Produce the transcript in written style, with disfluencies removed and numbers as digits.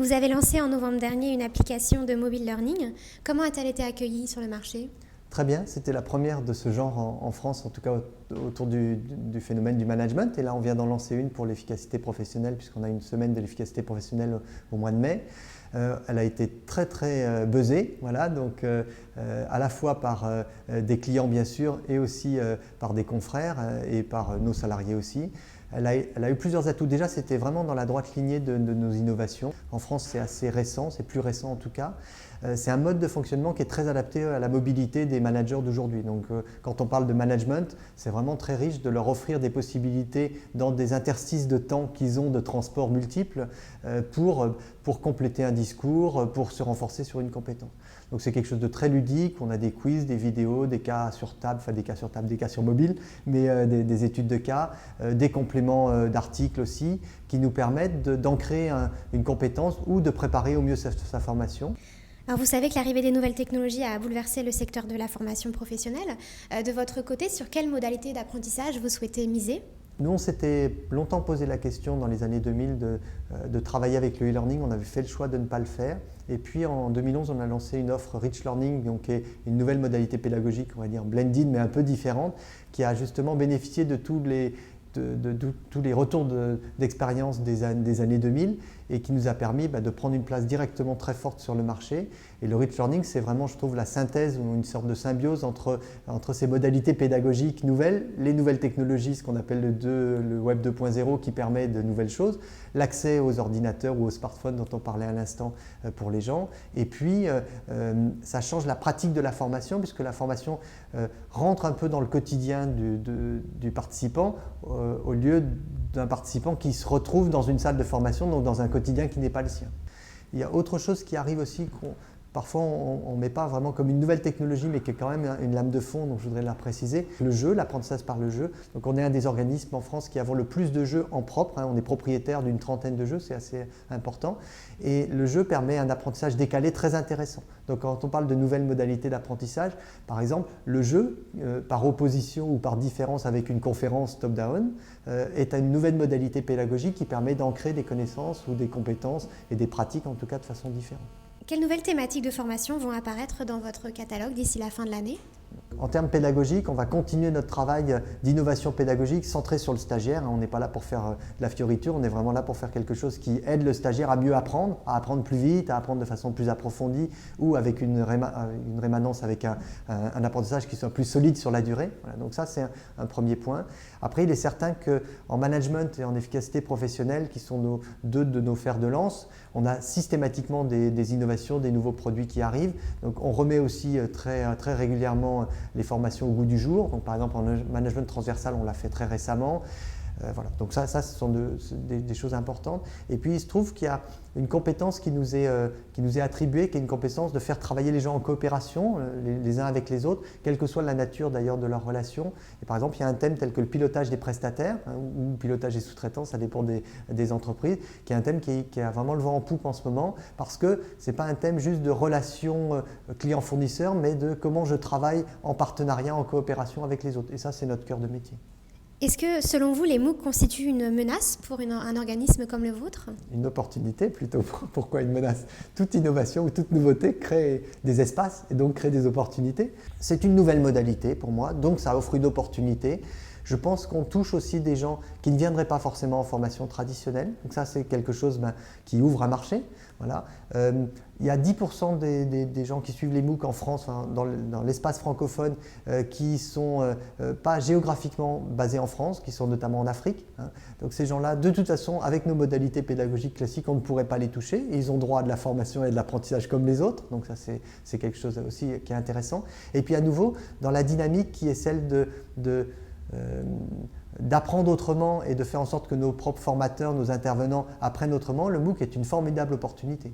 Vous avez lancé en novembre dernier une application de mobile learning. Comment a-t-elle été accueillie sur le marché? Très bien, c'était la première de ce genre en France, en tout cas autour du phénomène du management. Et là, on vient d'en lancer une pour l'efficacité professionnelle, puisqu'on a une semaine de l'efficacité professionnelle au mois de mai. Elle a été très buzzée, voilà, donc à la fois par des clients bien sûr, et aussi par des confrères et par nos salariés aussi. Elle a eu plusieurs atouts. Déjà, c'était vraiment dans la droite lignée de nos innovations. En France, c'est assez récent, c'est plus récent en tout cas. C'est un mode de fonctionnement qui est très adapté à la mobilité des managers d'aujourd'hui. Donc, quand on parle de management, c'est vraiment très riche de leur offrir des possibilités dans des interstices de temps qu'ils ont de transport multiples pour compléter un discours, pour se renforcer sur une compétence. Donc, c'est quelque chose de très ludique. On a des quiz, des vidéos, des cas sur table, enfin des cas sur table, des cas sur mobile, mais des études de cas, des compléments d'articles aussi, qui nous permettent d'ancrer une compétence ou de préparer au mieux sa formation. Alors vous savez que l'arrivée des nouvelles technologies a bouleversé le secteur de la formation professionnelle. De votre côté, sur quelle modalité d'apprentissage vous souhaitez miser ? Nous, on s'était longtemps posé la question dans les années 2000 de travailler avec le e-learning. On avait fait le choix de ne pas le faire. Et puis en 2011, on a lancé une offre Rich Learning, donc qui est une nouvelle modalité pédagogique, on va dire blended, mais un peu différente, qui a justement bénéficié de tous les retours d'expérience des années 2000 et qui nous a permis de prendre une place directement très forte sur le marché. Et le Rich Learning, c'est vraiment, je trouve, la synthèse ou une sorte de symbiose entre ces modalités pédagogiques nouvelles, les nouvelles technologies, ce qu'on appelle le Web 2.0 qui permet de nouvelles choses, l'accès aux ordinateurs ou aux smartphones dont on parlait à l'instant pour les gens. Et puis, ça change la pratique de la formation puisque la formation rentre un peu dans le quotidien du participant au lieu d'un participant qui se retrouve dans une salle de formation, donc dans un quotidien qui n'est pas le sien. Il y a autre chose qui arrive aussi, parfois on ne met pas vraiment comme une nouvelle technologie, mais qui est quand même une lame de fond, donc je voudrais la préciser. Le jeu, l'apprentissage par le jeu. Donc on est un des organismes en France qui avons le plus de jeux en propre. On est propriétaire d'une trentaine de jeux, c'est assez important. Et le jeu permet un apprentissage décalé très intéressant. Donc quand on parle de nouvelles modalités d'apprentissage, par exemple, le jeu, par opposition ou par différence avec une conférence top-down, est une nouvelle modalité pédagogique qui permet d'ancrer des connaissances ou des compétences et des pratiques en tout cas de façon différente. Quelles nouvelles thématiques de formation vont apparaître dans votre catalogue d'ici la fin de l'année ? En termes pédagogiques, on va continuer notre travail d'innovation pédagogique centré sur le stagiaire. On n'est pas là pour faire de la fioriture, on est vraiment là pour faire quelque chose qui aide le stagiaire à mieux apprendre, à apprendre plus vite, à apprendre de façon plus approfondie ou avec une rémanence, avec un apprentissage qui soit plus solide sur la durée. Voilà, donc ça, c'est un premier point. Après, il est certain qu'en management et en efficacité professionnelle, qui sont deux de nos fers de lance, on a systématiquement des innovations, des nouveaux produits qui arrivent. Donc on remet aussi très régulièrement les formations au goût du jour. Donc, par exemple, en management transversal, on l'a fait très récemment. Voilà. Donc ça, ce sont des choses importantes. Et puis, il se trouve qu'il y a une compétence qui nous est attribuée, qui est une compétence de faire travailler les gens en coopération, les uns avec les autres, quelle que soit la nature d'ailleurs de leur relation. Et par exemple, il y a un thème tel que le pilotage des prestataires, ou pilotage des sous-traitants, ça dépend des entreprises, qui est un thème qui a vraiment le vent en poupe en ce moment, parce que ce n'est pas un thème juste de relation client-fournisseur, mais de comment je travaille en partenariat, en coopération avec les autres. Et ça, c'est notre cœur de métier. Est-ce que, selon vous, les MOOC constituent une menace pour un organisme comme le vôtre ? Une opportunité plutôt. Pourquoi une menace ? Toute innovation ou toute nouveauté crée des espaces et donc crée des opportunités. C'est une nouvelle modalité pour moi, donc ça offre une opportunité. Je pense qu'on touche aussi des gens qui ne viendraient pas forcément en formation traditionnelle. Donc ça, c'est quelque chose qui ouvre un marché. Voilà. Il y a 10% des gens qui suivent les MOOC en France, dans l'espace francophone, qui ne sont pas géographiquement basés en France, qui sont notamment en Afrique. Donc ces gens-là, de toute façon, avec nos modalités pédagogiques classiques, on ne pourrait pas les toucher. Ils ont droit à de la formation et de l'apprentissage comme les autres. Donc ça, c'est quelque chose aussi qui est intéressant. Et puis à nouveau, dans la dynamique qui est celle d'apprendre autrement et de faire en sorte que nos propres formateurs, nos intervenants apprennent autrement, le MOOC est une formidable opportunité.